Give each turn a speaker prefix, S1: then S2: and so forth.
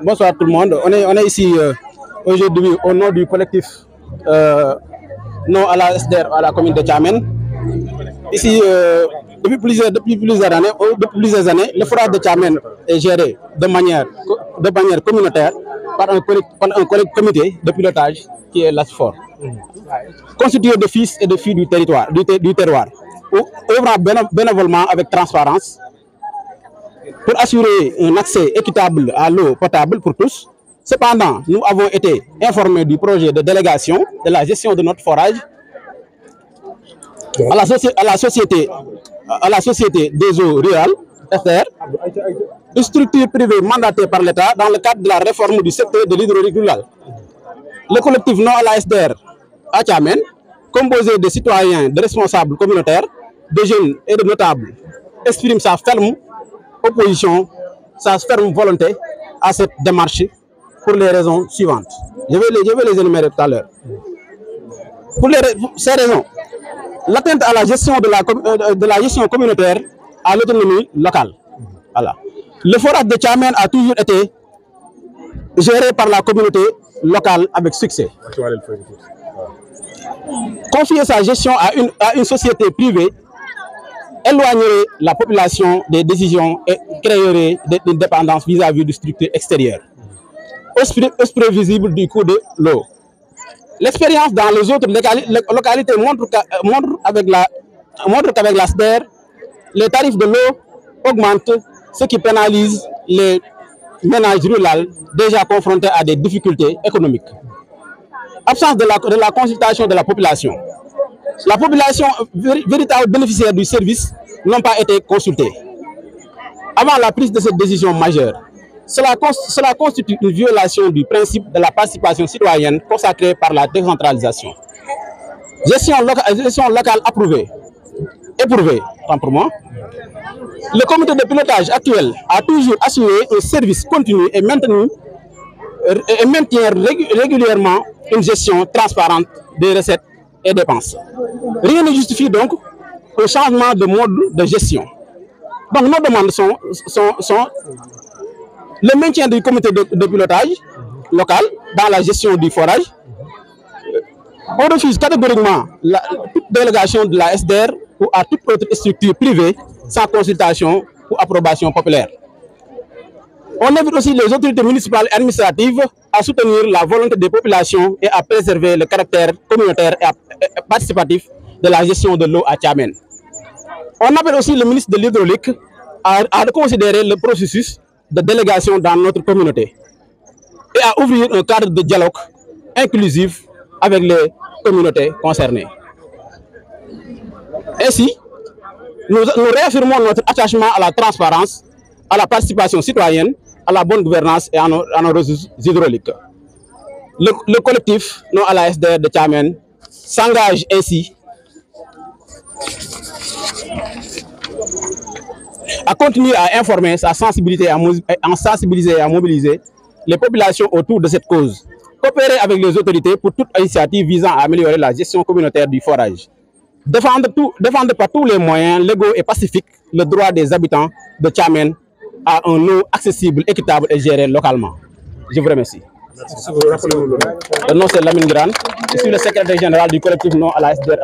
S1: Bonsoir tout le monde. On est ici aujourd'hui au nom du collectif Non à la SDR à la commune de Thiamène. Ici, depuis plusieurs années, le forage de Thiamène est géré de manière communautaire par un comité de pilotage qui est l'ASFOR, constitué de fils et de filles du territoire, du terroir, œuvrant bénévolement avec transparence pour assurer un accès équitable à l'eau potable pour tous. Cependant, nous avons été informés du projet de délégation de la gestion de notre forage à la société des eaux rurales, SDR, une structure privée mandatée par l'État dans le cadre de la réforme du secteur de l'hydraulique rurale. Le collectif Non à la SDR à Thiamène, composé de citoyens, de responsables communautaires, de jeunes et de notables, exprime sa ferme opposition, sa ferme volonté à cette démarche pour les raisons suivantes. Je vais les énumérer tout à l'heure. Pour ces raisons, l'atteinte à la gestion de la gestion communautaire à l'autonomie locale. Voilà. Le forage de Thiamène a toujours été géré par la communauté locale avec succès. Confier sa gestion à une société privée éloignerait la population des décisions et créerait une dépendance vis-à-vis du structure extérieure, prévisible du coût de l'eau. L'expérience dans les autres localités montre qu'avec la SDR, les tarifs de l'eau augmentent, ce qui pénalise les ménages ruraux déjà confrontés à des difficultés économiques. Absence de la consultation de la population. La population véritable bénéficiaire du service n'ont pas été consultés. Avant la prise de cette décision majeure, cela constitue une violation du principe de la participation citoyenne consacrée par la décentralisation. Gestion locale approuvée. Éprouvée, tant pour moi. Le comité de pilotage actuel a toujours assuré un service continu et maintient régulièrement une gestion transparente des recettes et dépenses. Rien ne justifie donc un changement de mode de gestion. Donc nos demandes sont le maintien du comité de pilotage local dans la gestion du forage. On refuse catégoriquement toute délégation de la SDR ou à toute autre structure privée sans consultation ou approbation populaire. On invite aussi les autorités municipales et administratives à soutenir la volonté des populations et à préserver le caractère communautaire et participatif de la gestion de l'eau à Thiamène. On appelle aussi le ministre de l'Hydraulique à reconsidérer le processus de délégation dans notre communauté et à ouvrir un cadre de dialogue inclusif avec les communautés concernées. Ainsi, nous réaffirmons notre attachement à la transparence, à la participation citoyenne, à la bonne gouvernance et à nos ressources hydrauliques. Le collectif Non à la SDR de Thiamène s'engage ainsi à continuer à informer, à sensibiliser et à mobiliser les populations autour de cette cause. Coopérer avec les autorités pour toute initiative visant à améliorer la gestion communautaire du forage. Défendre par tous les moyens légaux et pacifiques le droit des habitants de Thiamène à un eau accessible, équitable et gérée localement. Je vous remercie. Le nom c'est Lamine Grane. Je suis le secrétaire général du collectif Non à la SDR.